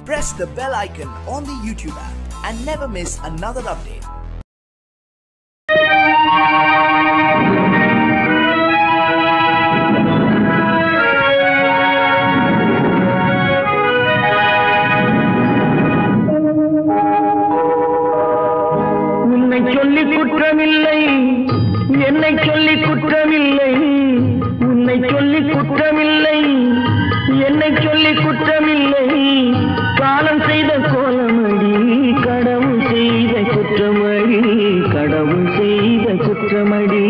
Press the bell icon on the YouTube app and never miss another update. என்னை சொல்லி குற்றமில்லை, உன்னை சொல்லி குற்றமில்லை, என்னை சொல்லி குற்றமில்லை. காலம் செய்த கோலமடி, கடவுள் செய்த குற்றமடி, கடவுள் செய்த குற்றமடி.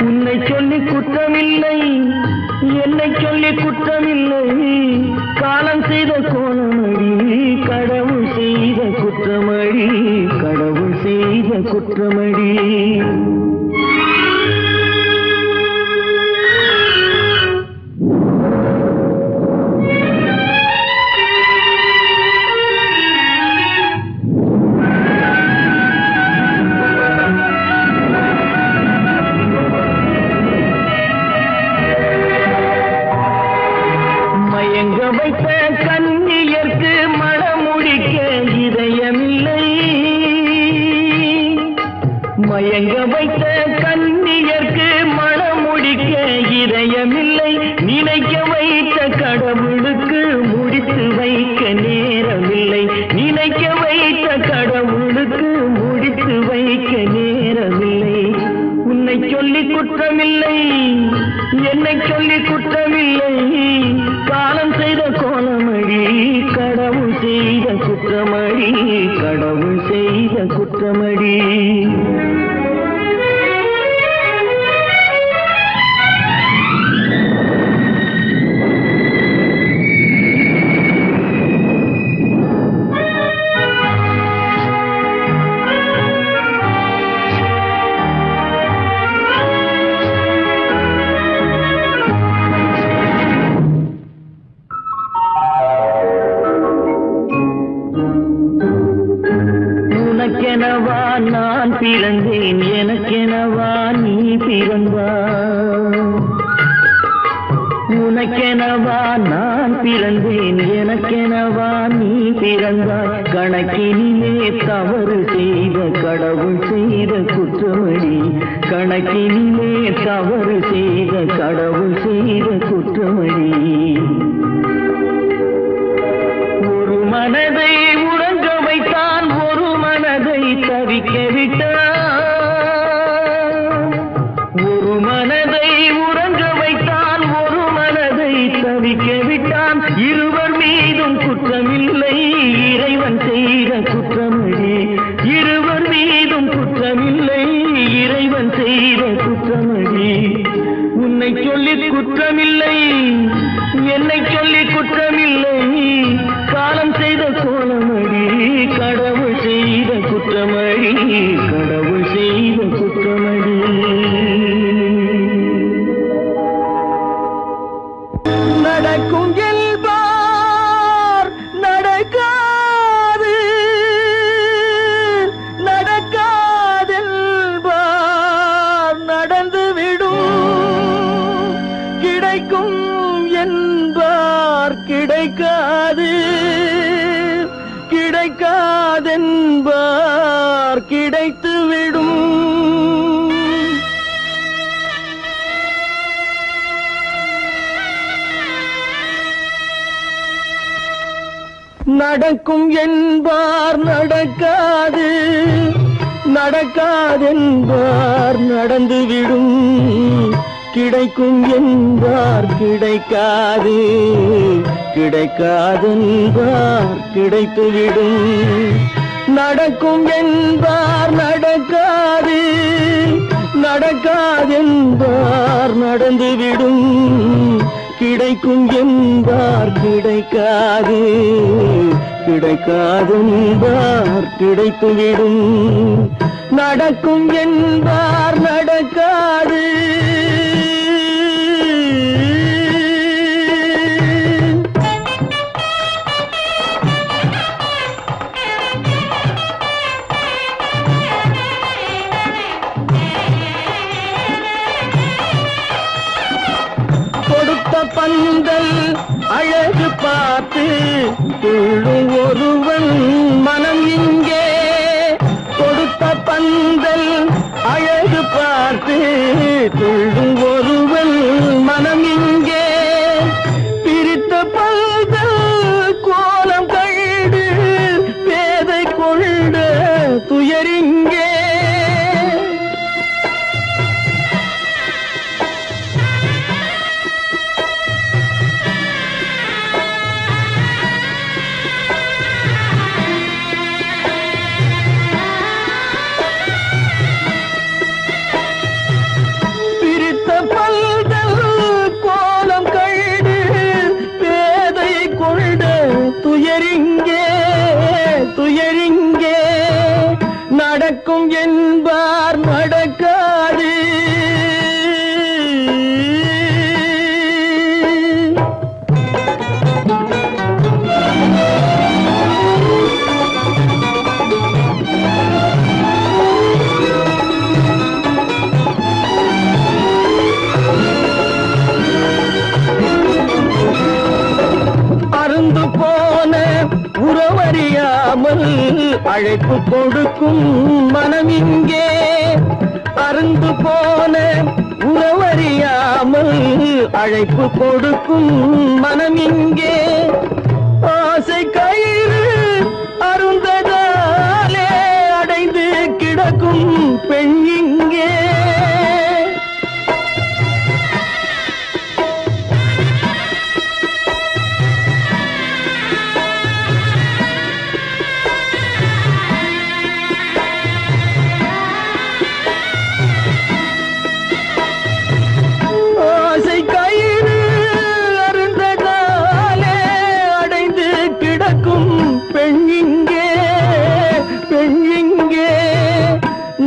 உன்னை சொல்லி குற்றமில்லை, என்னை சொல்லி குற்றமில்லை. காலம் செய்த கோலமடி, கடவுள் செய்த குற்றமடி, கடவுள் செய்த குற்றமடி. மயங்க வைத்த கண்ணியர்க்கு மணமுடிக்க இதயமில்லை, மயங்க வைத்த கண்ணியர்க்கு மணமுடிக்க இதயமில்லை. நினைக்க வைத்த கடவுளுக்கு முடித்து வைக்க நேரமில்லை, நினைக்க வைத்த கடவுளுக்கு முடித்து வைக்க நேரமில்லை. உன்னை சொல்லி குற்றமில்லை, என்னை சொல்லி குற்றமில்லை. காலம் செய்த கோலமடி, கடவுள் செய்த குற்றமடி, கடவுள் செய்த குற்றமடி. உனக்கெனவா நான் பிறந்தேன், எனக்கெனவா நீ பிறந்தாய். உனக்கெனவா நான் பிறந்தேன், எனக்கெனவா நீ பிறந்தாய். கணக்கினிலே தவறு செய்த கடவுள் செய்த குற்றமடி, கணக்கினிலே தவறு செய்த கடவுள் செய்த குற்றமடி. ஒரு மனதை உறங்க வைத்தான், ஒரு மனதை தவிக்க விட்டான். ஒரு மனதை உறங்க வைத்தான், ஒரு மனதை தவிக்க விட்டான். இருவர் மீதும் குற்றமில்லை, இறைவன் செய்த குற்றமடி. இருவர் மீதும் குற்றமில்லை, இறைவன் செய்த குற்றமடி. உன்னை சொல்லி குற்றமில்லை, என்னை சொல்லி குற்றமில்லை. காலம் செய்த கோலமடி, கடவுள் செய்த குற்றமடி, கடவுள் செய்த குற்றமடி. நடக்கும் என்பார் நடக்காது, நடக்காதென்பார் நடந்துவிடும். கிடைக்கும் என்பார் கிடைக்காது, கிடைக்காதென்பார் கிடைத்துவிடும். நடக்கும் என்பார் நடக்காது, நடக்காதென்பார் நடந்துவிடும். கிடைக்கும் என்பார் கிடைக்காது, கிடைக்காதென்பார் கிடைத்துவிடும். நடக்கும் என்பார் நடக்காது, நடக்காதென்பார் நடந்துவிடும். கிடைக்கும் என்பார் கிடைக்காது, கிடைக்காதென்பார் கிடைத்துவிடும். நடக்கும் என்பார் நடக்காது. பந்தல் அழகு பார்த்து துள்ளும் ஒருவன் மனம் இங்கே கொடுத்த பந்தல் அழகு பார்த்து துள்ளும் ஒருவன் மனம் இங்கே பிரித்த பந்தல் கோலம் கண்டு பேதை கொண்ட துயரிங்கே துயரிங்கே நடக்கும் என்பார் நடக்காது அருந்து போன உறவறியாமல் அழைப்பு கொடுக்கும் மனம் இங்கே அருந்து போன உறவறியாமல் அழைப்பு கொடுக்கும் மனம் இங்கே ஆசை கயிறு அருந்ததாலே அடைந்து கிடக்கும் பெண் இங்கே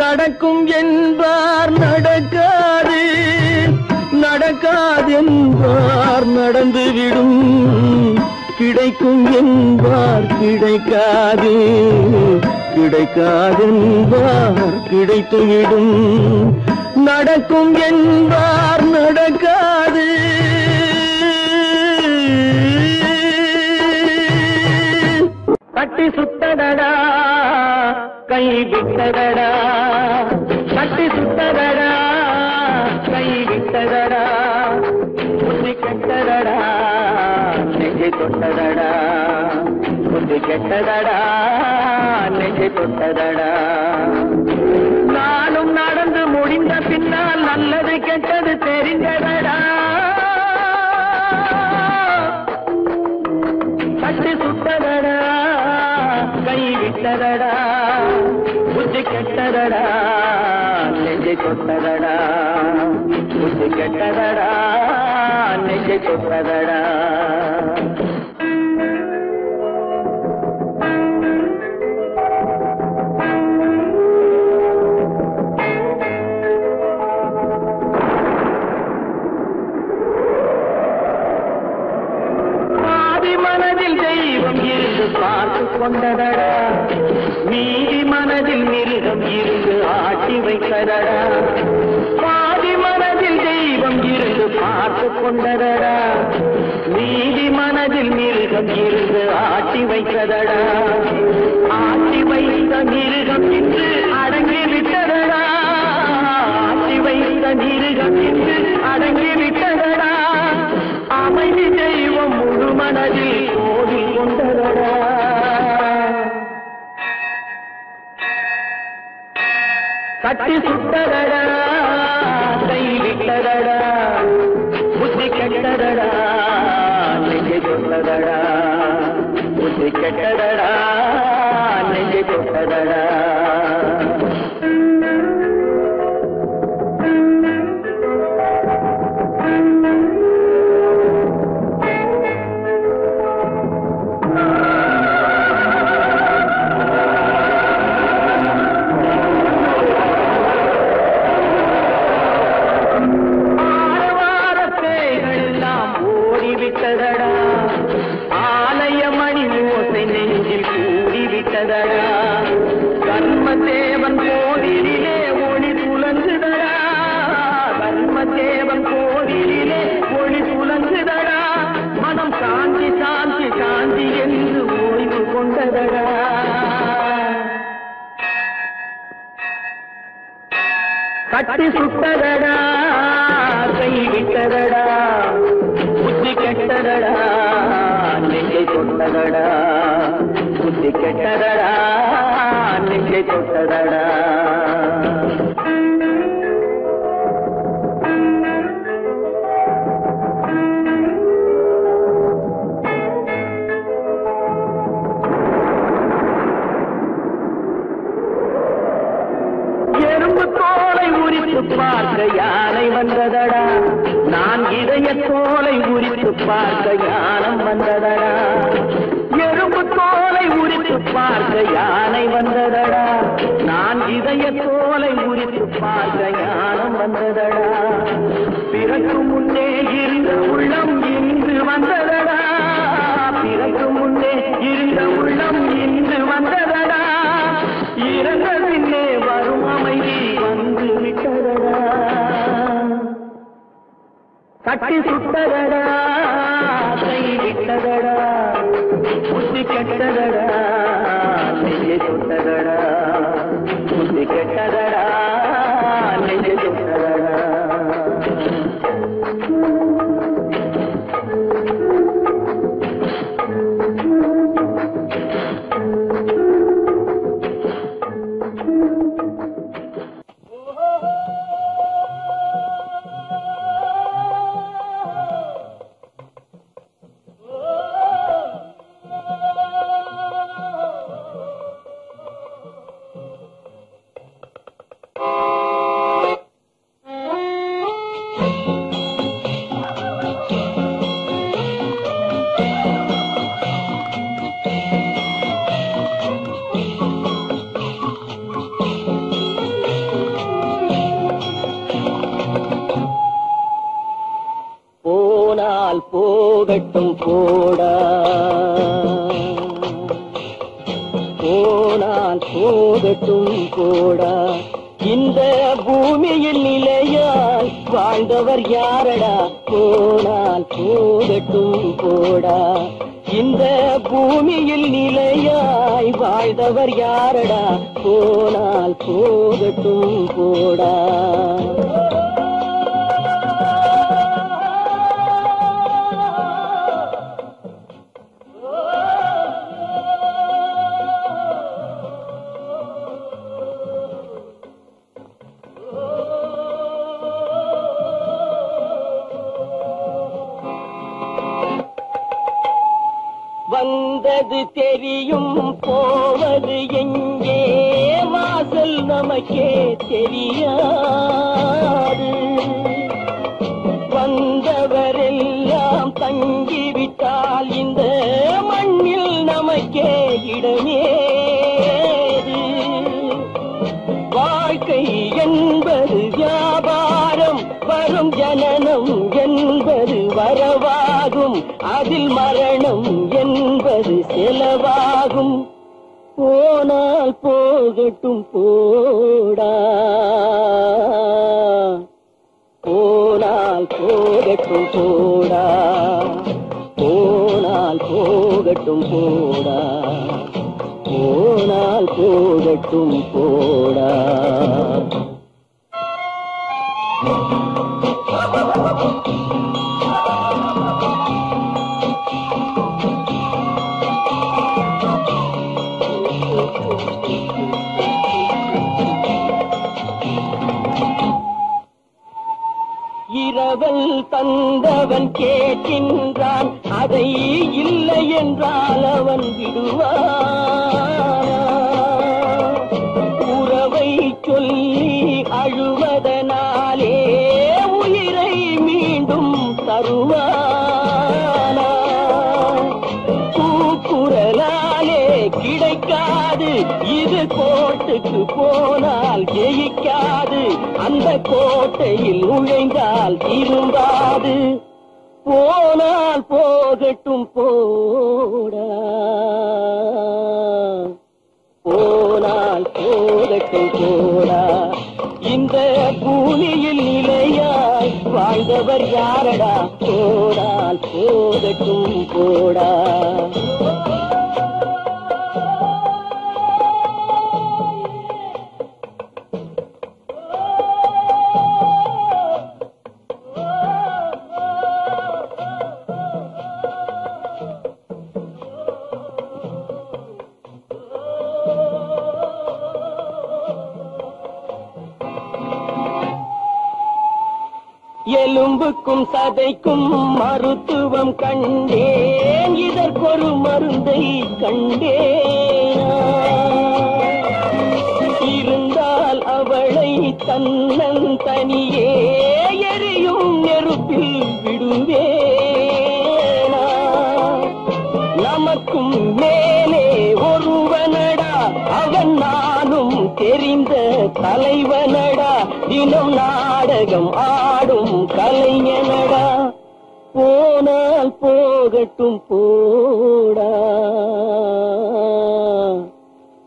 நடக்கும் என்பார் நடக்காது நடக்காது என்பார் நடந்துவிடும் கிடைக்கும் என்பார் கிடைக்காது கிடைக்காது என்பார் கிடைத்துவிடும் நடக்கும் என்பார் நடக்காது கட்டி சுத்தடடா கை விட்டதடா கட்டி சுத்ததடா கை விட்டதடா புத்தி கெட்டதடா நெஞ்சை தொட்டதடா புத்தி கெட்டதடா நெஞ்சை தொட்டதடா நானும் நடந்து முடிந்த பின்னால் நல்லது கெட்டது தெரிந்ததடா கட்டி சுத்ததடா கை விட்டதடா புத்தி கெட்டதடா நெஞ்சை தொட்டதடா புத்தி கெட்டதடா நெஞ்சை தொட்டதடா மனதில் தெய்வம் இருந்து பார்த்து கொண்டதடா மீதி மனதில் மிருகம் இருந்து ஆட்டி வைத்ததடா பாதி மனதில் தெய்வம் இருந்து பார்த்து கொண்டதடா மீதி மனதில் மிருகம் இருந்து ஆட்டி வைத்ததடா ஆட்டி வைத்த மிருகம் இன்று அடங்கி விட்டதடா ஆட்டி வைத்த மிருகம் இன்று அடங்கி விட்டதடா அமைதி தெய்வம் முழு மனதில் கோவில் கொண்டதடா கட்டி சுட்டதடா கை விட்டதடா புத்தி கெட்டதடா நெஞ்சை தொட்டதடா புத்தி கெட்டதடா நெஞ்சை தொட்டதடா கட்டி சுட்டதடா கை விட்டதடா புத்தி கெட்டதடா நெஞ்சை தொட்டதடா புத்தி கெட்டதடா நெஞ்சை தொட்டதடா பார்க்க யானை வந்ததடா நான் இதய தோலை உரித்து பார்க்க யானம் வந்ததடா எறும்பு தோலை உரித்து பார்க்க யானை வந்ததடா நான் இதய தோலை உரித்து பார்க்க யானம் வந்ததடா பிறகு முன்னே இருந்த உள்ளம் இன்று வந்ததடா பிறகு முன்னே இருந்த உள்ளம் இன்று வந்ததடா இறந்த பின்னே வரும் அமைதி வந்து விட்டதடா கட்டி சுட்டதடா கை விட்டதடா புத்தி கெட்டதடா நெஞ்சை தொட்டதடா புத்தி கெட்டதடா நெஞ்சை தொட்டதடா போகட்டும் போடா போனால் போகட்டும் போடா இந்த பூமியில் நிலையால் வாழ்ந்தவர் யாரடா போனால் போகட்டும் போடா இந்த பூமியில் நிலையாய் வாழ்ந்தவர் யாரடா போனால் போகட்டும் போடா வந்தது தெரியும் போவது எங்கே வாசல் நமக்கே தெரியாது வந்தவரெல்லாம் தங்கிவிட்டால் இந்த மண்ணில் நமக்கே இடமேது வாழ்க்கை என்பது வியாபாரம் வரும் ஜனனம் என்பது வரவாகும் அதில் மரணம் என்பது செலவாகும் போனால் போகட்டும் போடா போனால் போகட்டும் போடா போனால் போகட்டும் போடா போனால் போகட்டும் போடா இரவல் தந்தவன் கேட்கின்றான் அதை இல்லை என்றால் அவன் விடுவான் உறவை சொல்லி அழுவதனாலே உயிரை மீண்டும் தருவானா கூக்குரலாலே கிடைக்காது இது கோட்டுக்கு போனால் ஜெயிக்காது அந்த கோட்டையில் நுழைந்தால் திரும்பாது போனால் போகட்டும் போடா போனால் போகட்டும் போடா இந்த பூமியில் நிலையாய் வாழ்ந்தவர் யாரடா போனால் போகட்டும் போடா எலும்புக்கும் சதைக்கும் மருத்துவம் கண்டேன், இதற்கொரு மருந்தை கண்டேன். இருந்தால் அவளை தன்னன் தனியே எரியும் நெருப்பில் விடுவேனா? நமக்கும் மேலே ஒருவனடா, அவன் நானும் தெரிந்த தலைவனடா, தினம் நாடகம் ஆடும் கலைஞனடா. போனால் போகட்டும் போடா,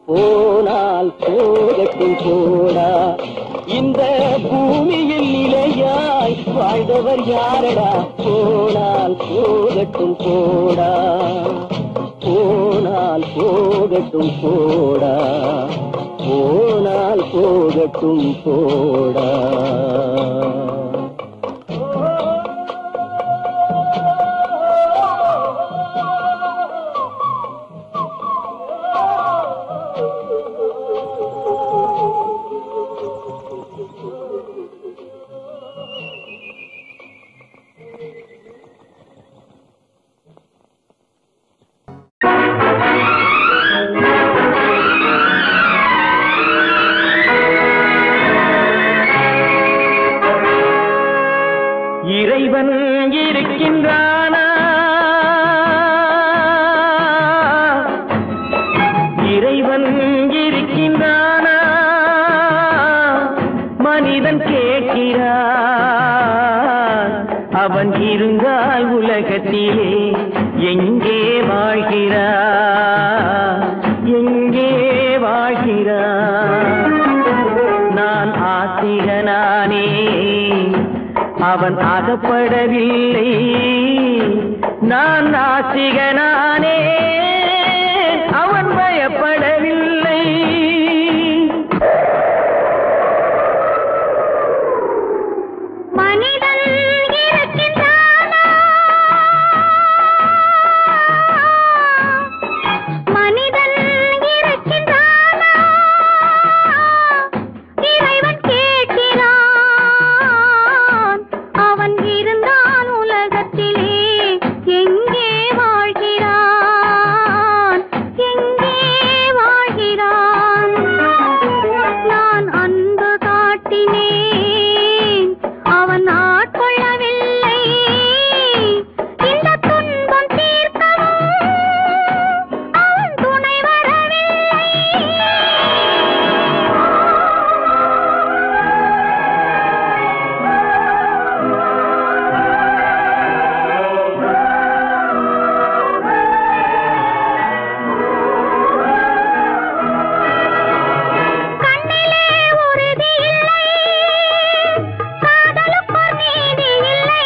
போனால் போகட்டும் போடா. இந்த பூமியில் நிலையாய் வாழ்ந்தவர் யாரடா? போனால் போகட்டும் போடா, போனால் போகட்டும் போடா, போனால் போகட்டும் போடா. இறைவன் இருக்கின்றானா? இறைவன் இருக்கின்றானா? மனிதன் கேட்கிறான். அவன் இருந்தால் உலகத்திலே எங்கே வாழ்கிறான்? எங்கே வாழ்கிறான்? நான் ஆத்திகனானே, அவன் அகப்படவில்லை. நான் நாஸ்திகனானே, அவன் பயப்படவில்லை. மனிதன் இருக்கின்றானா? மனிதன் இருக்கின்றானா? இறைவன் கேட்கிறான். அவன் இருந்தால் உலகத்திலே எங்கே வாழ்கிறான்? எங்கே வாழ்கிறான்? நான் அன்பு காட்டினேன், அவன் ஆட்கொள்ளவில்லை. இந்த துன்பம் தீர்க்கவும் அவன் துணை வரவில்லை. கண்ணிலே உறுதி இல்லை, காதலுக்கு நீதி இல்லை.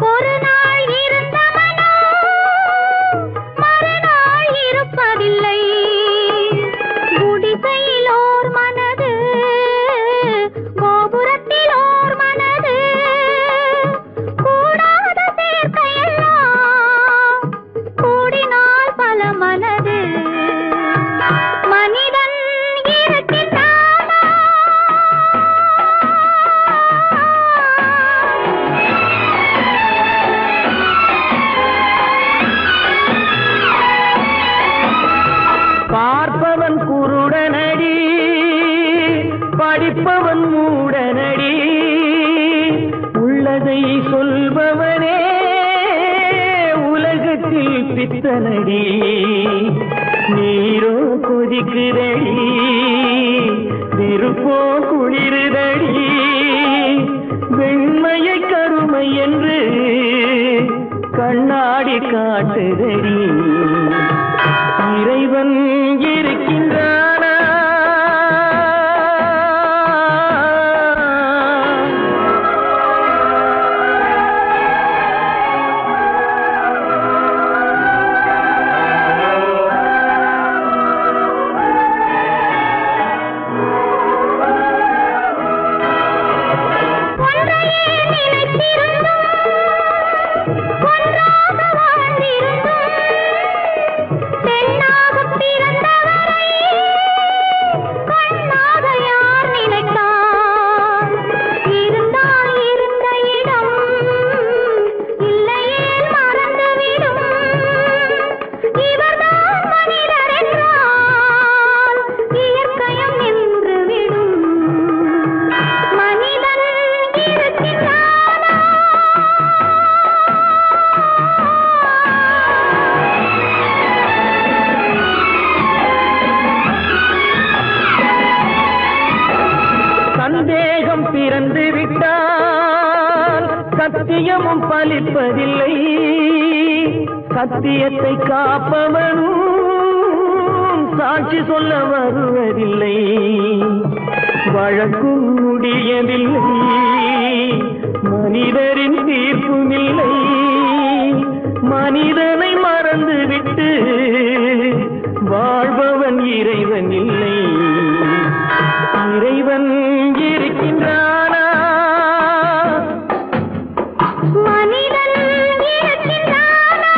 ஒரு நாள் இருந்த மனம் மறுநாள் இருப்பதில்லை. குடிசையில் ஓர் மனது, கோபுரத்தில் ஓர் மனது, கூடாத சேர்க்கையெல்லாம் கூடினால் பல மனது. மனிதன் இருக்கின்றானா? பார்ப்பவன் குருடனடி, படிப்பவன் மூடனடி. உள்ளதை சொல்பவனே உலகத்தில் பித்தனடி. நீரோ கொதிக்குதடி, நெருப்போ குளிருதடி. வெண்மையை கருமை என்று கண்ணாடி காட்டுதடி. இறைவன் இருக்கின்றானா? ஒன்றையே நினைத்திருந்தும் ஒன்றாக வாழ்ந்திருந்தும் சத்தியமும் பலிப்பதில்லை, சத்தியத்தை காப்பவனும் சாட்சி சொல்ல வருவதில்லை. வழக்கும் முடியவில்லை, மனிதரின் தீர்ப்பும் இல்லை. மனிதனை மறந்துவிட்டு வாழ்பவன் இறைவன் இல்லை. இறைவன் இருக்கின்றானா? மனிதன் இருக்கின்றானா?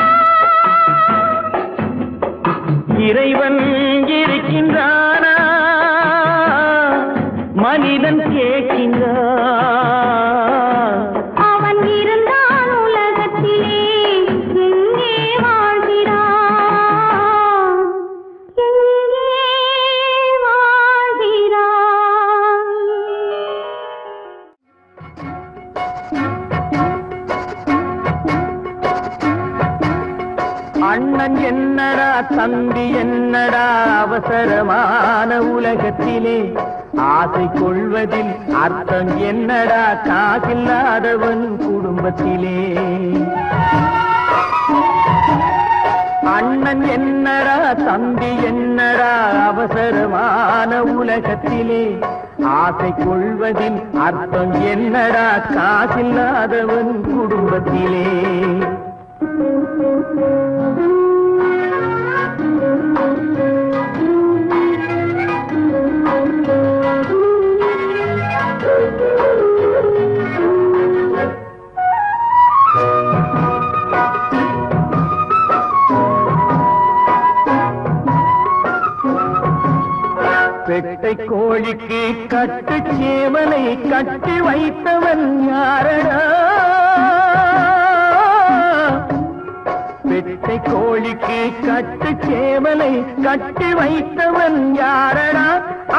இறைவன் இருக்கின்றானா? மனிதன் கேட்கின்றான். அவன் இருந்தான் உலகத்திலே, எங்கே வாழ்கிறான்? எங்கே வாழ்கிறான்? அண்ணன் என்னடா தம்பி என்னடா அவசரமான உலகத்திலே, ஆசை கொள்வதில் அர்த்தம் என்னடா காசில்லாதவன் குடும்பத்திலே. அண்ணன் என்னடா தம்பி என்னடா அவசரமான உலகத்திலே, ஆசை கொள்வதில் அர்த்தம் என்னடா காசில்லாதவன் குடும்பத்திலே. பெட்டை கோழிக்கு கட்டு சேவலை கட்டி வைத்தவன் யாரடா? பெட்டை கோழிக்கு கட்டு சேவலை கட்டி வைத்தவன் யாரடா?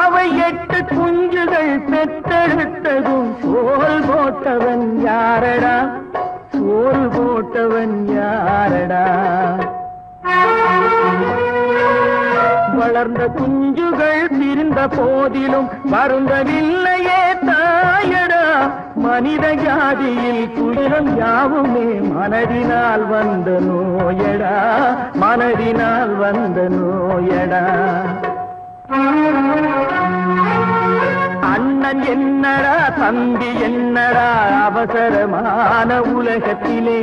அவை 8 குஞ்சுகள் பெற்றெடுத்ததும் சோல் போட்டவன் யாரடா? சோல் போட்டவன் யாரடா? வளர்ந்த குஞ்சுகள் பிரிந்த போதிலும் வருந்தவில்லையே தாயடா. மனித ஜாதியில் துயரம் யாவுமே மனதினால் வந்த நோயடா, மனதினால் வந்த நோயடா. அண்ணன் என்னடா தம்பி என்னடா அவசரமான உலகத்திலே,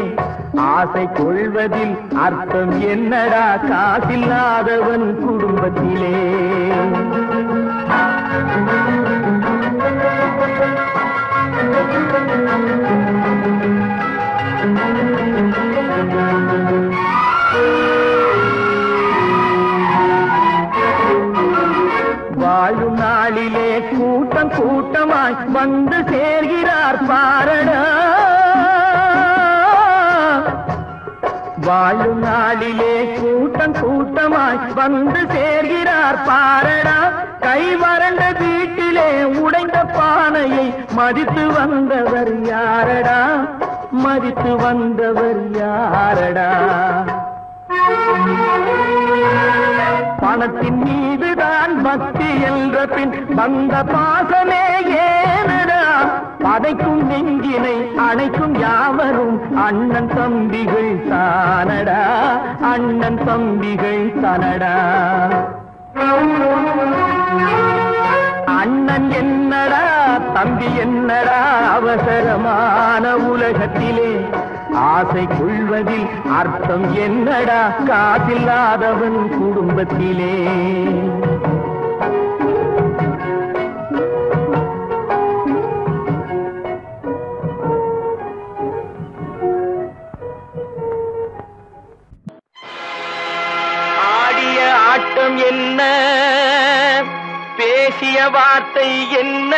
ஆசை கொள்வதில் அர்த்தம் என்னடா காசில்லாதவன் குடும்பத்திலே. வாழும் நாளிலே கூட்டம் கூட்டமாய் வந்து சேர்கிறார் பாரடா. வாழும் நாளிலே கூட்டம் கூட்டமாய் வந்து சேர்கிறார் பாரடா. கை வறண்ட வீட்டிலே உடைந்த பானையை மதித்து வந்தவர் யாரடா? மதித்து வந்தவர் யாரடா? பணத்தின் மீதுதான் பக்தி என்ற பின் வந்த பாசமே ஏனடா? பதைக்கும் நெஞ்சினை அணைக்கும் யாவரும் அண்ணன் தம்பிகள் தானடா, அண்ணன் தம்பிகள் தானடா. அண்ணன் என்னடா தம்பி என்னடா அவசரமான உலகத்திலே, ஆசை கொள்வதில் அர்த்தம் என்னடா காசில்லாதவன் குடும்பத்திலே. ஆடிய ஆட்டம் என்ன, பேசிய வார்த்தை என்ன,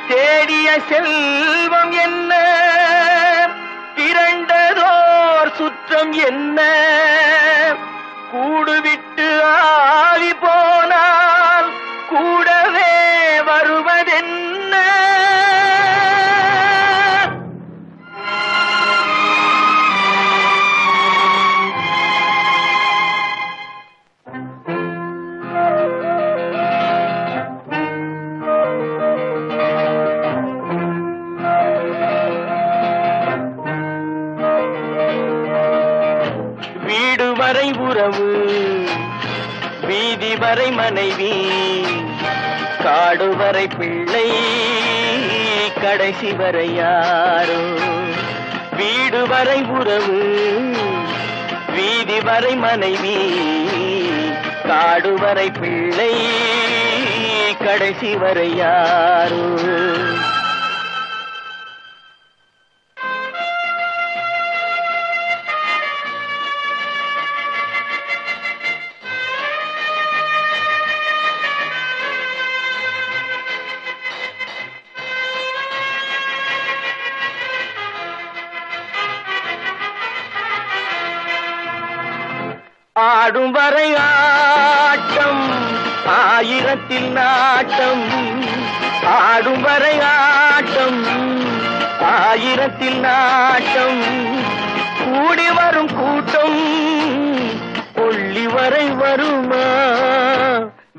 தேடிய செல்வம் என்ன, திரண்டதோர் சுற்றம் என்ன, கூடுவிட்டு ஆவி போனால் கூடவே வருவதென்ன. வரை உறவு, வீதி வரை மனைவி, காடு வரை பிள்ளை, கடைசி வரை யாரோ. வீடு வரை உறவு, வீதி வரை மனைவி, காடு வரை பிள்ளை, கடைசி வரை யாரோ. ஆடும் வரை ஆட்டம், ஆயிரத்தில் நாட்டம். ஆடும் வரை ஆட்டம், ஆயிரத்தில் நாட்டம். கூடி வரும் கூட்டம் கொள்ளி வரை வருமா.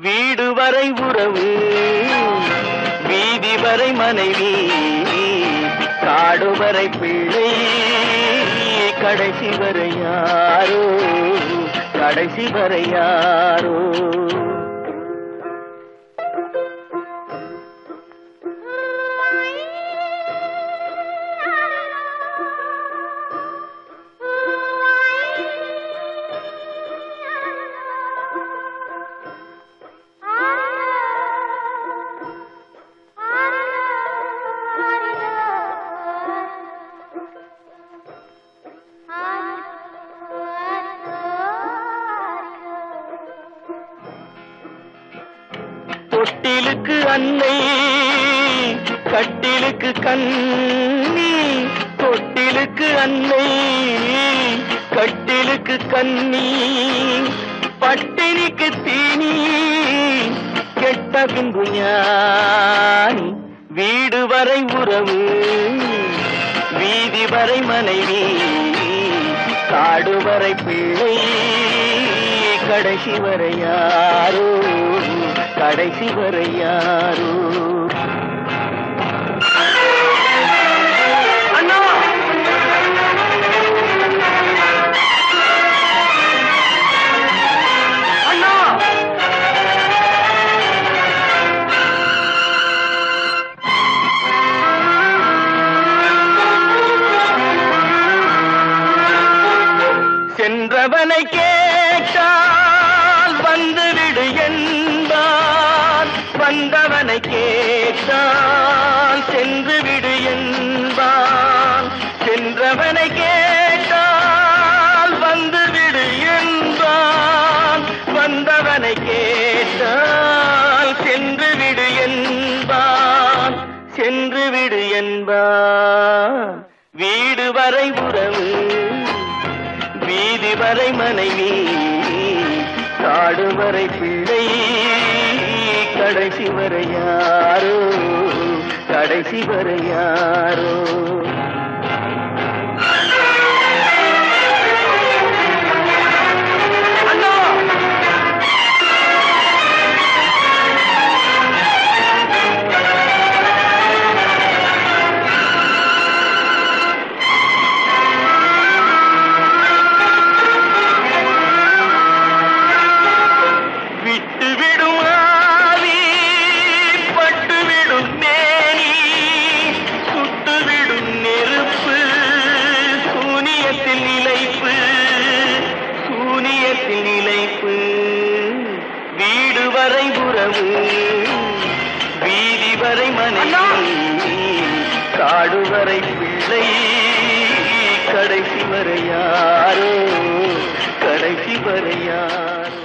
வீடு வரை உறவு, வீதி வரை மனைவி, காடு வரை பிள்ளை, கடைசி வரை யாரோ. கடைசி வரை யாரோ. தொட்டிலுக்கு அன்னை, கட்டிலுக்கு கண்ணி. தொட்டிலுக்கு அன்னை, கட்டிலுக்கு கண்ணி. பட்டினிக்கு தீனி, கெட்ட பின்பு ஞானி. வீடு வரை உறவு, வீதி வரை மனைவி, காடு வரை பிள்ளை, கடைசி வரை யாரோ. கடைசி வரை யாரோ. அண்ணா அண்ணா சென்றவனை கேட்டால் வந்துவிடு என்பான், வந்தவனை கேட்டால் சென்று விடு என்பான். சென்றவனை கேட்டால் வந்துவிடு என்பான், வந்தவனை கேட்டால் சென்று விடு என்பான். சென்று விடு என்பான். வீடு வரை உறவு, வீதி வரை மனைவி, காடு வரை பிள்ளை, கடைசி வரை யாரோ. கடைசி வரை யாரோ. வீடு வரை உறவு, வீதி வரை மனைவி, காடு வரை பிள்ளை, கடைசி வரை யாரோ. கடைசி வரை யாரோ.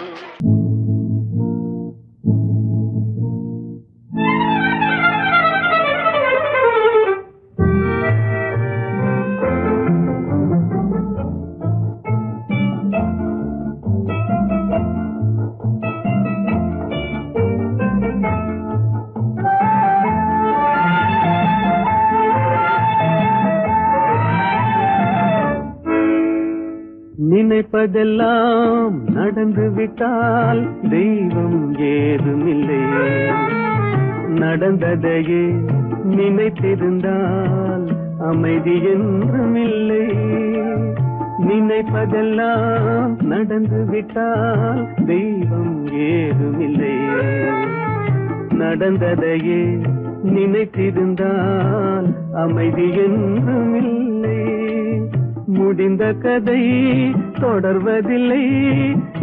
நினைப்பதெல்லாம் நடந்து விட்டால் தெய்வம் ஏதுமில்லை. நடந்ததையே நினைத்திருந்தால் அமைதி என்றுமில்லை. நினைப்பதெல்லாம் நடந்து விட்டால் தெய்வம் ஏதுமில்லை. நடந்ததையே நினைத்திருந்தால் அமைதி என்றும் இல்லை. முடிந்த கதை தொடர்வதில்லை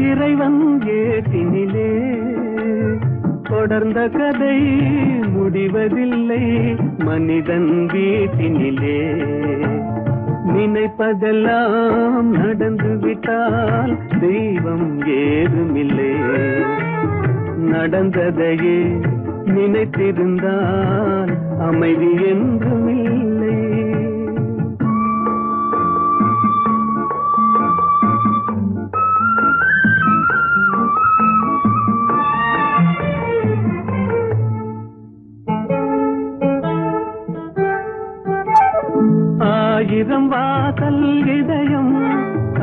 இறைவன் ஏட்டினிலே. தொடர்ந்த கதை முடிவதில்லை மனிதன் வீட்டினிலே. நினைப்பதெல்லாம் நடந்து விட்டால் தெய்வம் ஏதுமில்லை. நடந்ததையே நினைத்திருந்தால் அமைதி என்றும் இல்லை. ஆயிரம் வாசல் இதயம்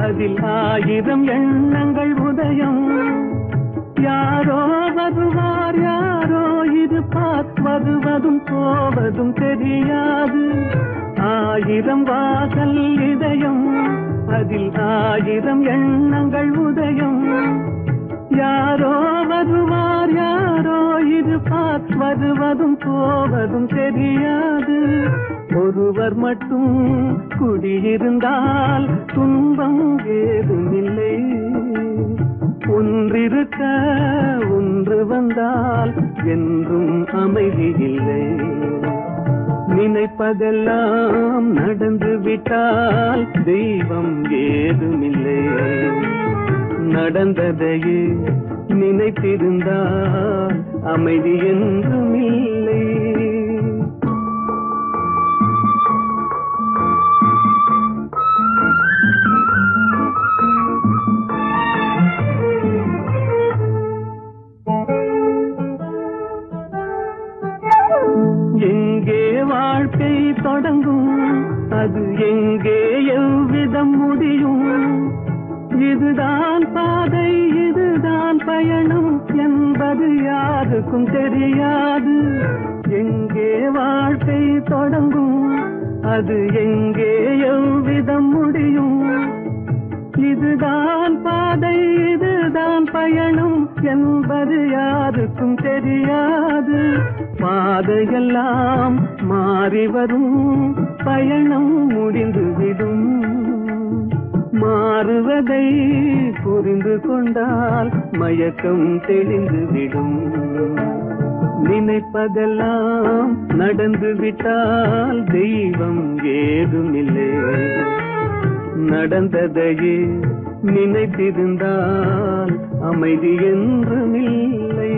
அதில் ஆயிரம் எண்ணங்கள் உதயம். யாரோ வருவார் யாரோ இருப்பார் வருவதும் போவதும் தெரியாது. ஆயிரம் வாசல் இதயம் அதில் ஆயிரம் எண்ணங்கள் உதயம். யாரோ வருவார் யாரோ இருப்பார் வருவதும் போவதும் தெரியாது. ஒருவர் மட்டும் குடியிருந்தால் துன்பம் ஏதுமில்லை. ஒன்றிருக்க ஒன்று வந்தால் என்றும் அமைதி இல்லை. நினைப்பதெல்லாம் நடந்து விட்டால் தெய்வம் ஏதுமில்லை. நடந்ததையே நினைத்திருந்தால் அமைதி என்றும் இல்லை. எங்கே வாழ்க்கை தொடங்கும் அது எங்கே எவ்விதம் முடியும். இதுதான் பாதை இதுதான் பயணம் என்பது யாருக்கும் தெரியாது. எங்கே வாழ்க்கை தொடங்கும் அது எங்கே எவ்விதம் முடியும். இதுதான் பாதை இதுதான் பயணம் என்பது யாருக்கும் தெரியாது. பாதையெல்லாம் மாறி வரும் பயணம் முடிந்துவிடும். மாறுவதை புரிந்து கொண்டால் மயக்கம் தெளிந்துவிடும். நினைப்பதெல்லாம் நடந்து விட்டால் தெய்வம் ஏதுமில்லை. நடந்ததையே நினைத்திருந்தால் அமைதி என்றும் இல்லை.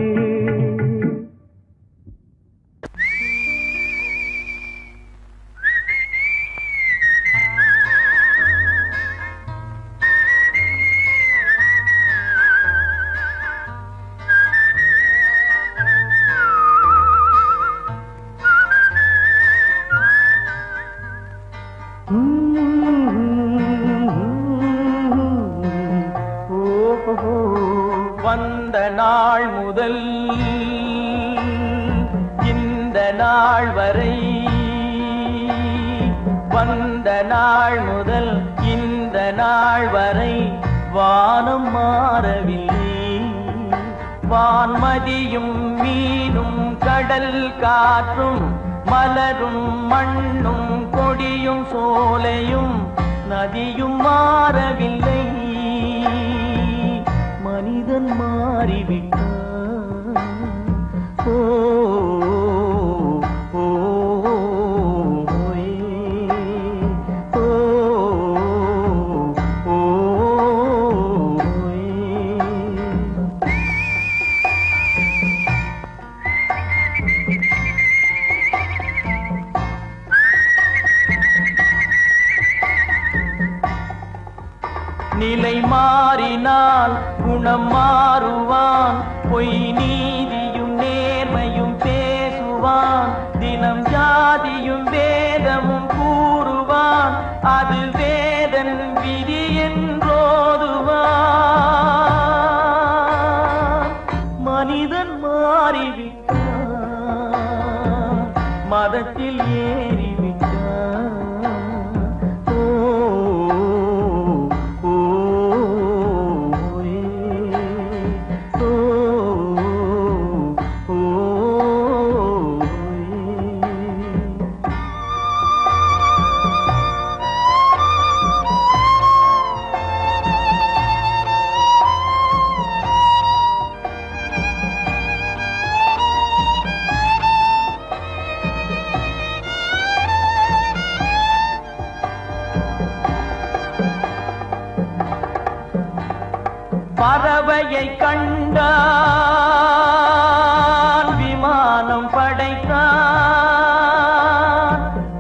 வந்த நாள் முதல் இந்த நாள் வரை, வந்த நாள் முதல் இந்த நாள் வரை வானம் மாறவில்லை. வான்மதியும் மீனும் கடல் காற்றும் மலரும் மண்ணும் கொடியும் சோலையும் நதியும் மாறவில்லை. மனிதன் மாறிவிட்டான். ஓ ஓ ஓ ஓ நிலை மாறினால் குணம் மாறுவான். பொய் நீதியும் நேர்மையும் பேசுவான். தினம் ஜாதியும் வேதமும் கூறுவான். அது வேதன் விதி என்றோதுவான். மனிதன் மாறிவிட்டான். மதத்தில் ஏறிவிட்டான். ஓ பறவையை கண்டான் விமானம் படைத்தான்.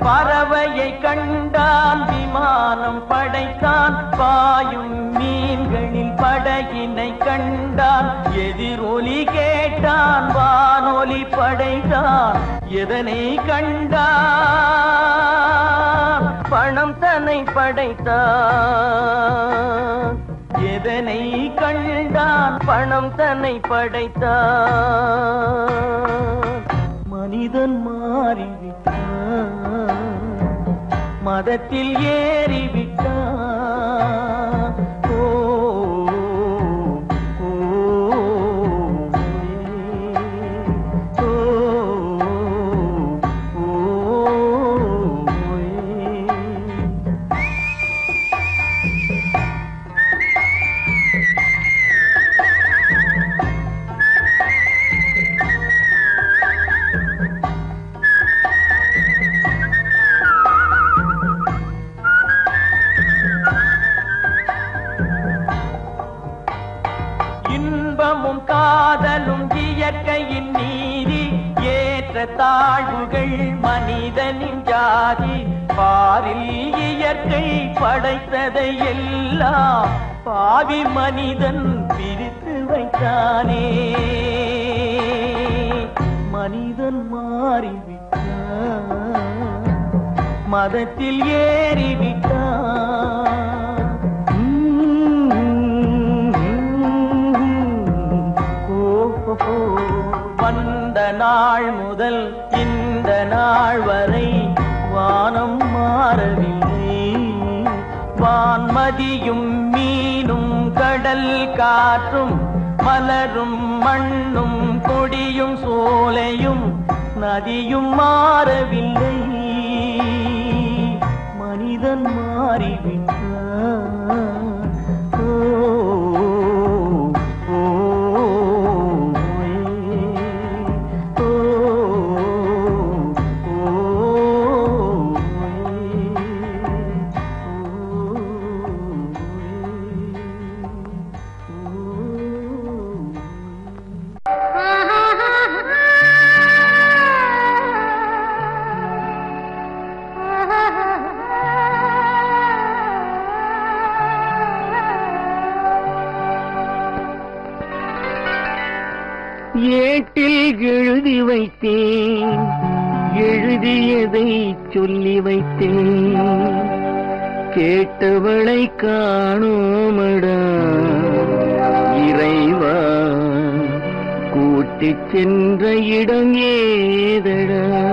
பறவையை கண்டான் விமானம் படைத்தான். பாயும் மீன்களில் படகினை கண்டான். எதிரொலி கேட்டான் வானொலி படைத்தான். எதனை கண்டான் பணம் தன்னை படைத்தான். எதனை கண்டான் பணம் தன்னை படைத்தான். மனிதன் மாறிவிட்டான். மதத்தில் ஏறிவிட்டான். ஓ ஓ, ஓ, ஓ, இன்பமும் காதலும் இயற்கையின் நீதி. ஏற்ற தாழ்வுகள் மனிதனின் ஜாதி. பாரில் இயற்கை படைத்ததை எல்லாம் பாவி மனிதன் பிரித்து வைத்தானே. மனிதன் மாறிவிட்டான். மதத்தில் ஏறிவிட்டான். வந்த நாள் முதல் இந்த நாள் வரை வானம் மாறவில்லை. வான்மதியும் மீனும் கடல் காற்றும் மலரும் மண்ணும் கொடியும் சோலையும் நதியும் மாறவில்லை. மனிதன் மாறிவிட்டான். ஓ ஏட்டில் எழுதி வைத்தேன். எழுதியதை சொல்லி வைத்தேன். கேட்டவளை காணோமடா இறைவா. கூட்டிச் சென்ற இடம் ஏதடா.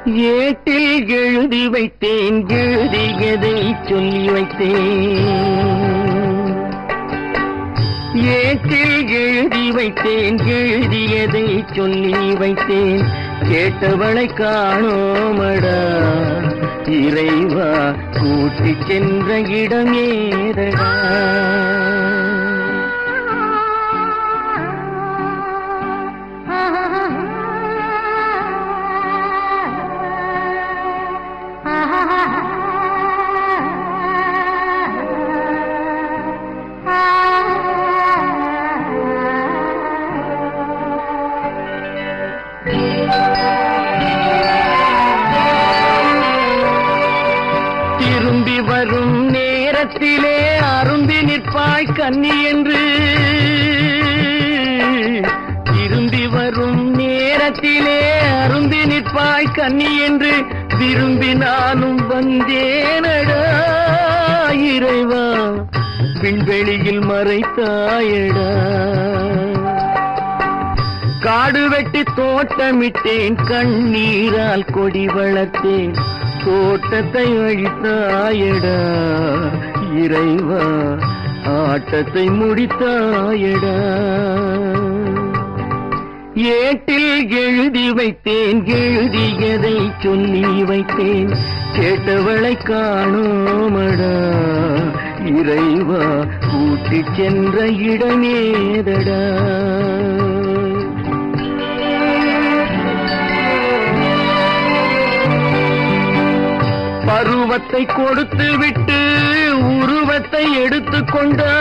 ஏட்டில் எழுதி வைத்தேன். எழுதியதை சொல்லி வைத்தேன். ஏட்டில் எழுதி வைத்தேன். எழுதியதை சொல்லி வைத்தேன். கேட்டவளை காணோமடா இறைவா. கூட்டிச் சென்ற இடம் ஏதடா. திரும்பி வரும் நேரத்திலே அரும்பி நிற்பாய் கன்னி என்று. திரும்பி வரும் நேரத்திலே அரும்பி நிற்பாய் கன்னி என்று விரும்பி நானும் வந்தேனடா இறைவா. விண்வெளியில் மறைத்தாயடா. காடு வெட்டி தோட்டமிட்டேன். கண்ணீரால் கொடி வளர்த்தேன். தோட்டத்தை அழித்தாயடா இறைவா. ஆட்டத்தை முடித்தாயடா. ஏட்டில் எழுதி வைத்தேன் எழுதியதை சொல்லி வைத்தேன் கேட்டவளை காணோமடா இறைவா கூட்டிச் சென்ற இடமேதடா பருவத்தை கொடுத்து விட்டு உருவத்தை எடுத்துக் கொண்டாய்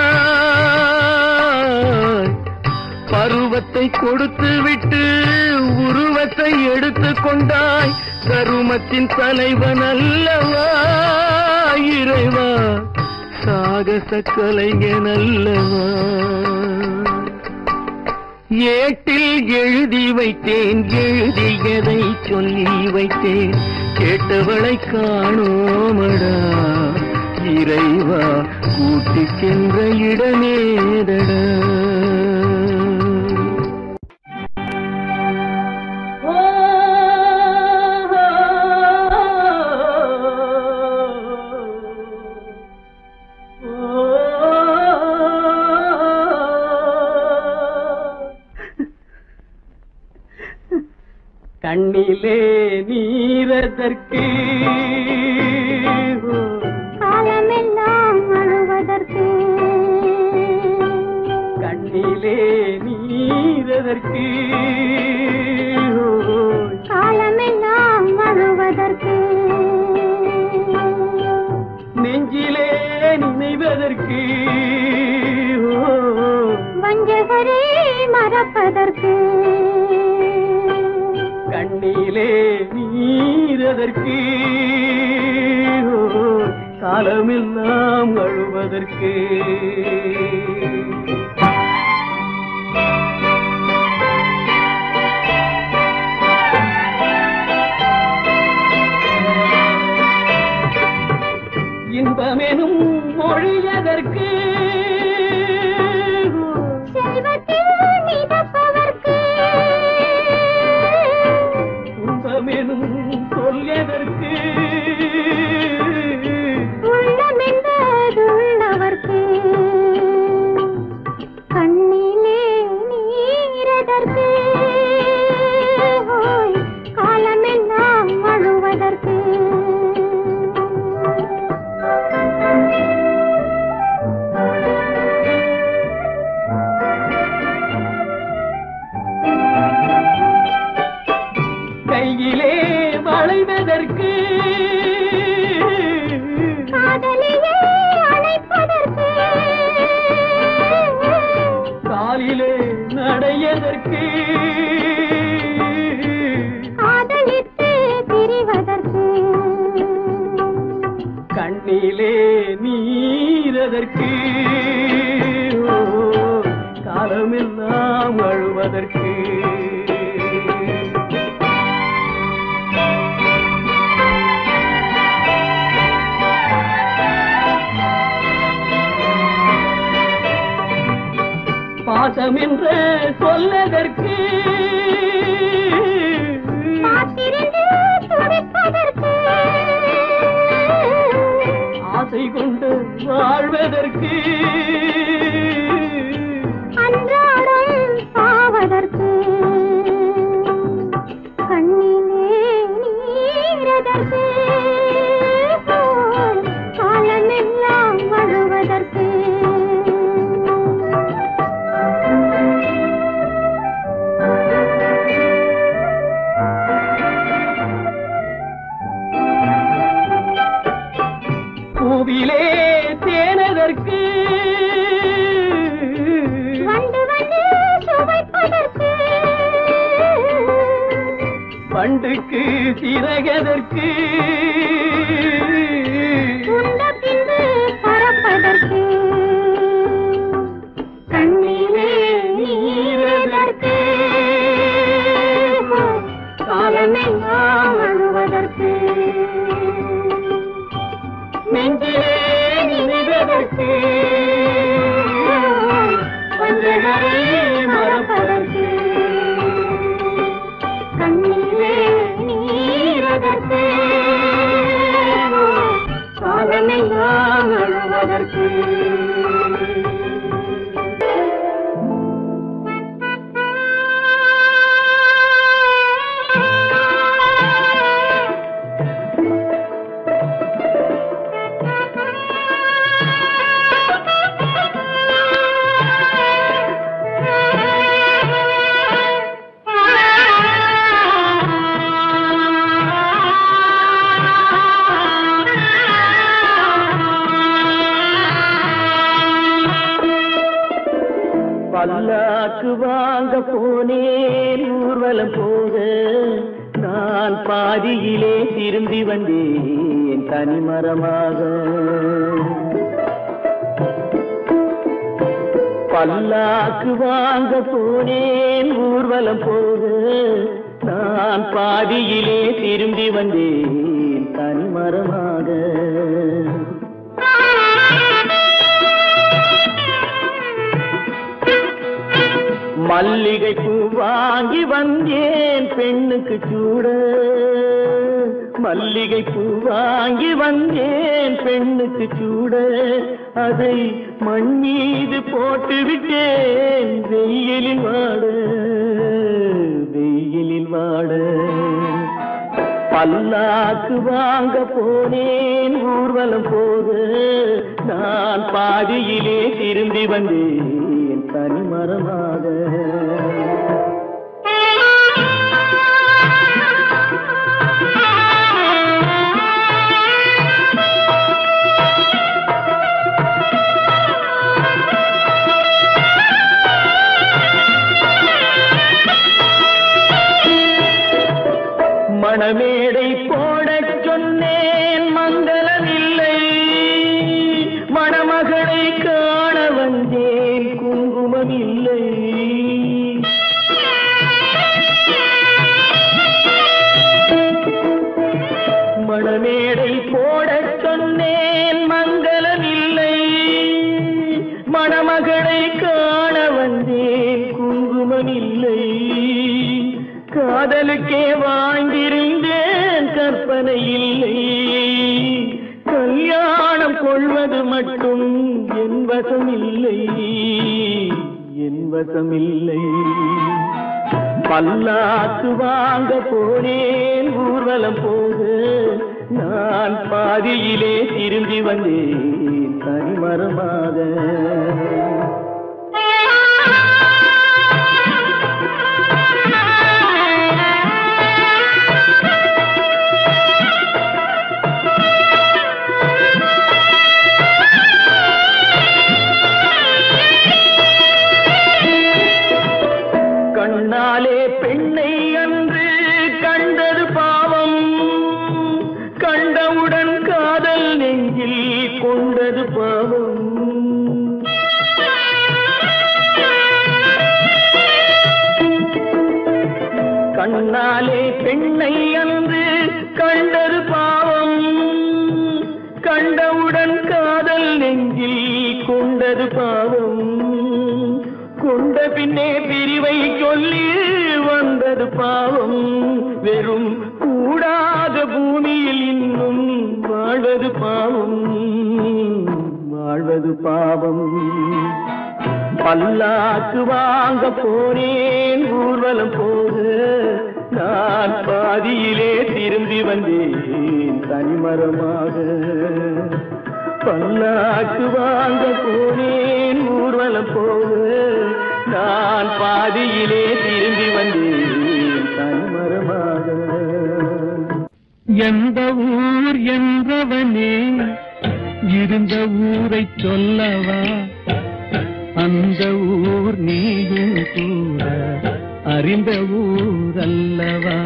பருவத்தை கொடுத்து விட்டு உருவத்தை எடுத்துக் கொண்டாய் கருமத்தின் தலைவன் அல்லவா இறைவா சாகச கலைஞன் அல்லவா ஏட்டில் எழுதி வைத்தேன் எழுதியதை சொல்லி வைத்தேன் கேட்டவளை காணோமடா இறைவா கூட்டிச் சென்ற இடமேதடா கண்ணிலே நீரதற்கு காலமெல்லாம் அழுவதற்கு கண்ணிலே நீரதற்கு காலமெல்லாம் அழுவதற்கு நெஞ்சிலே நினைவதற்கு வஞ்சகரே மறப்பதற்கு கண்ணிலே நீரதற்கு காலமெல்லாம் அழுவதற்கு இன்பமெனும் மொழியதற்கு செல்வத்தில் மிதப்பதற்கு துன்பமெனும் சொல்லியதற்கு உள்ளமென்பதுள்ளவர்க்கு கண்ணிலே நீரதற்கு காலமெல்லாம் அழுவதற்கு கையிலே வளைவதற்கு காதலியே அழைப்பதற்கு காலிலே நடையதற்கு காதலித்து பிரிவதற்கு கண்ணிலே நீரதற்கு காலமெல்லாம் அழுவதற்கு பாசம் என்று சொல்லதற்கு காத்திருந்து துடிப்பதற்கு ஆசை கொண்டு வாழ்வதற்கு அன்றாடம் சாவதற்கு கண்ணிலே நீரதற்கு காலமெல்லாம் அழுவதற்கு பூவிலே தேனதற்கு வந்து வந்து சுவைப்பதற்கு பண்டுக்கு சிறகதற்கு உண்ட பின்பு பறப்பதற்கு கண்ணிலே நீரதற்கு காலமெல்லாம் அழுவதற்கு நெஞ்சிலே நினைவதற்கு வஞ்சகரை மறப்பதற்கு கண்ணிலே நீரதற்கு காலமெல்லாம் அழுவதற்கு பல்லாக்கு வாங்க போனேன் ஊர்வலம் போக நான் பாதியிலே திரும்பி வந்தேன் தனிமரமாக. பல்லாக்கு வாங்க போனேன் ஊர்வலம் போக நான் பாதியிலே திரும்பி வந்தேன் தனிமரமாக. மல்லிகை பூ வாங்கி வந்தேன் பெண்ணுக்கு சூட. மல்லிகை பூ வாங்கி வந்தேன் பெண்ணுக்கு சூட. அதை மண் மீது போட்டு விட்டேன் வெயிலில் வாட வெயிலில் வாட. பல்லாக்கு வாங்க போனேன் ஊர்வலம் போக நான் பாதியிலே திரும்பி வந்தேன் தனிமரமாக. மணமேடை போடச் சொன்னேன் மங்களமில்லை. மணமகளை காண வந்தேன் குங்குமமில்லை. மணமேடை போடச் சொன்னேன் மங்களமில்லை. மணமகளை காண வந்தேன் குங்குமமில்லை. காதலுக்கே வாழ்ந்திருந்தேன் கற்பனை இல்லை. கல்யாணம் கொள்வது மட்டும் என் வசமில்லை என் வசமில்லை. பல்லாக்கு வாங்க போனேன் ஊர்வலம் போக நான் பாதியிலே திரும்பி வந்தேன் தனிமரமாக. கண்ணாலே பெண்ணை அன்று கண்டது பாவம். கண்டவுடன் காதல் நெஞ்சில் கொண்டது பாவம். கண்ணாலே பெண்ணை அன்று கண்டது பாவம். கண்டவுடன் காதல் நெஞ்சில் கொண்டது பாவம். கொண்ட பின்னே பிரிவை சொல்லி வந்தது பாவம். வெறும் கூடாத பூமியில் இன்னும் வாழ்வது பாவம் வாழ்வது பாவம். பல்லாக்கு வாங்க போனேன் ஊர்வலம் போக நான் பாதியிலே திரும்பி வந்தேன் தனிமரமாக. பல்லாக்கு வாங்க போனேன் ஊர்வலம் போக நான் பாதியிலே திரும்பி வந்தேன் தனிமரமாக. எந்த ஊர் என்றவனே இருந்த ஊரை சொல்லவா? அந்த ஊர் நீயும் கூட அறிந்த ஊர் அல்லவா?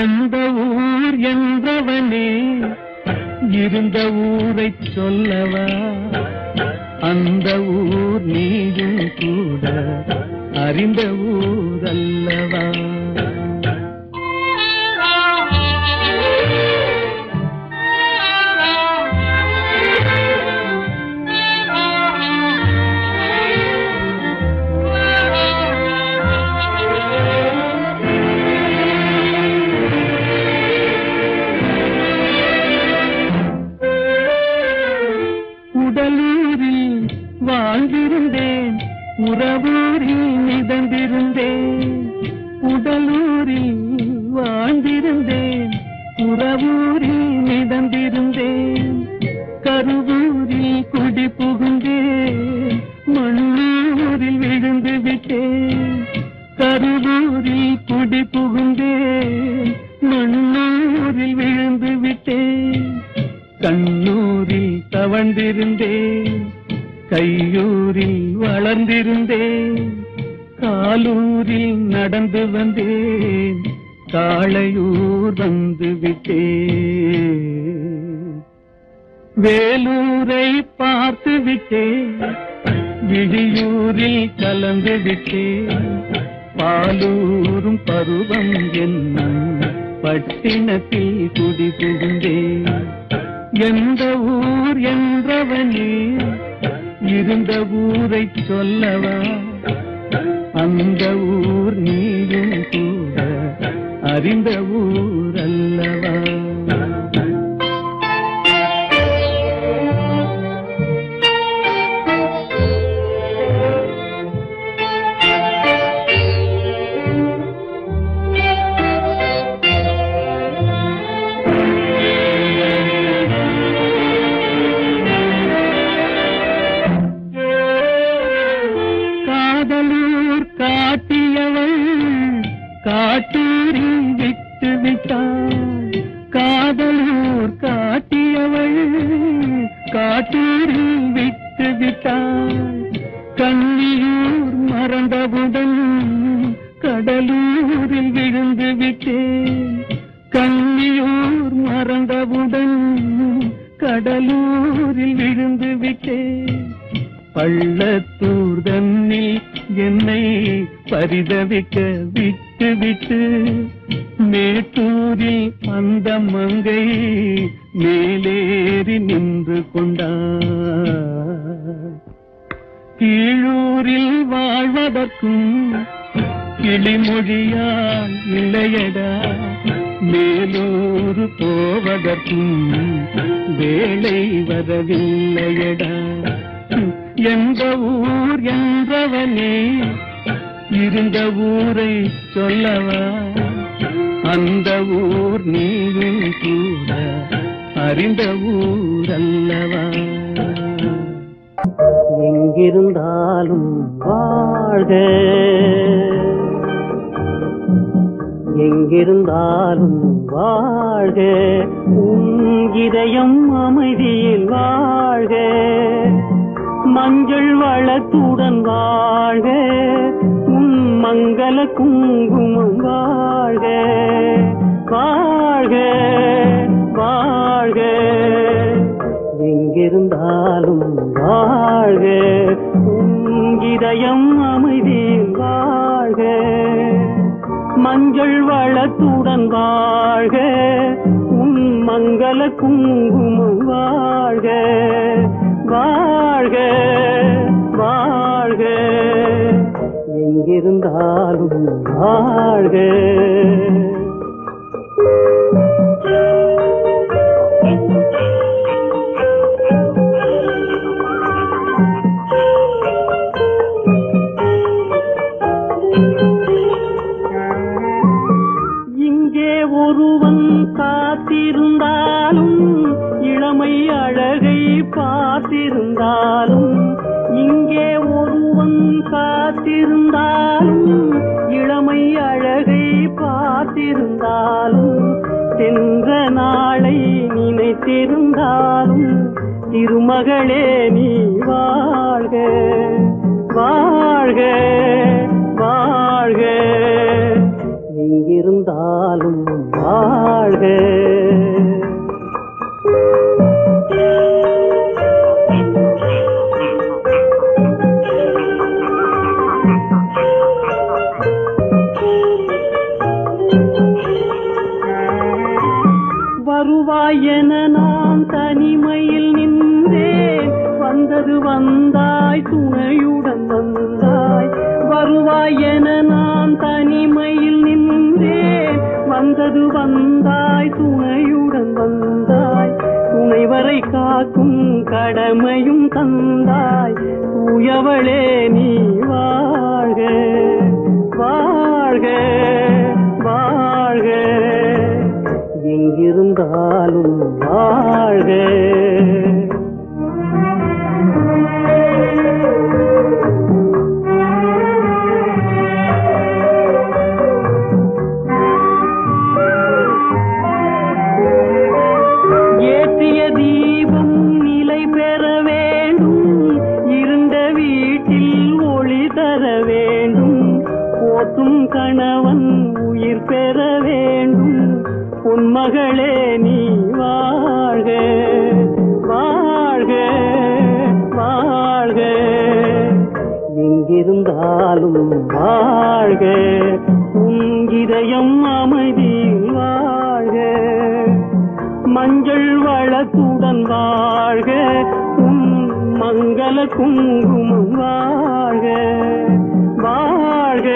எந்த ஊர் என்றவனே இருந்த ஊரை சொல்லவா? அந்த ஊர் நீயும் கூட அறிந்த ஊர் அல்லவா? உடலூரில் வாழ்ந்திருந்தேன், உறவூரில் மிதந்திருந்தேன். உடலூரில் வாழ்ந்திருந்தேன், உறவூரில் மிதந்திருந்தேன். கருவூரில் குடி புகுந்தேன், மண்ணூரில் விழுந்து விட்டேன். கருவூரில் குடி புகுந்தேன், மண்ணூரில் விழுந்து விட்டேன். கண்ணூரில் தவழ்ந்திருந்தேன், கையூரில் வளர்ந்திருந்தேன், காலூரில் நடந்து வந்தேன், காளையூர் வந்து விட்டேன். வேலூரை பார்த்து விட்டேன், விழியூரில் கலந்து விட்டேன், பாலூரும் பருவம் என்னும் பட்டினத்தில் குடி புகுந்தேன். எந்த ஊர் என்றவனே இருந்த ஊரை சொல்லவா, அந்த ஊர் நீயும் கூட அறிந்த ஊர் அல்லவா. காதலூர் காட்டியவள் காட்டூரில் விட்டு விட்டாள், காதலூர் காட்டியவள் காட்டூரில் விட்டு விட்டாள். கண்ணியூர் மறந்தவுடன் கடலூரில் விழுந்து விட்டேன், கண்ணியூர் மறந்தவுடன் கடலூரில் விழுந்து விட்டேன். பள்ளத்தூர் தன்னில் என்னை பரிதவிக்க விட்டு விட்டு மேட்டூரில் அந்த மங்கை மேலேறி நின்று கொண்டார். கீழூரில் வாழ்வதற்கும் கிளிமொழியால் இல்லையடா, மேலூர் போவதற்கும் வேலை வரவில்லையடா. எந்த ஊர் என்றவனே இருந்த ஊரை சொல்லவா, அந்த ஊர் நீயும் கூட அறிந்த ஊர் அல்லவா. எங்கிருந்தாலும் வாழ்க, எங்கிருந்தாலும் வாழ்க, உன் இதயம் அமைதியில் வாழ்க, மஞ்சள் வளத்துடன் வாழ்க, உன் மங்கள குங்குமம் வாழ்க, வாழ்க வாழ்க. எங்கிருந்தாலும் வாழ்க, உன் இதயம் அமைதியில் வாழ்க, மஞ்சள் வளத்துடன் வாழ்க, உன் மங்கள குங்குமம் வாழ்க, வாழ்க வாழ்க. எங்கிருந்தாலும் வாழ்க. இங்கே ஒருவன் காத்திருந்தாலும், இளமை அழகை பார்த்திருந்தாலும், இங்கே ஒருவன் காத்திருந்தாலும், இளமை அழகை பார்த்திருந்தாலும், சென்ற நாளை நினைத்திருந்தாலும், திருமகளே நீ வாழ்க, வாழ்க வாழ்க. எங்கிருந்தாலும் வாழ்க. வருவாய் என நான் தனிமையில் நின்றேன், வந்தது வந்தாய் துணையுடன் வந்தாய். வருவாய் என நான் தனிமையில் நின்றேன், வந்தது வந்தாய் துணையுடன் வந்தாய். துணைவரை காக்கும் கடமையும் தந்தாய், தூயவளே நீ வாழ்க, வாழ்க வாழ்க. எங்கிருந்தாலும் வாழ்க. ஏற்றிய தீபம் நிலை பெற வேண்டும், உன் மகளே நீ வாழ்க வாழ்க வாழ்க எங்கிருந்தாலும் வாழ்க உன் இதயம் அமைதியில் வாழ்க மஞ்சள் வளத்துடன் வாழ்க உன் மங்கள குங்குமம் வாழ்க வாழ்க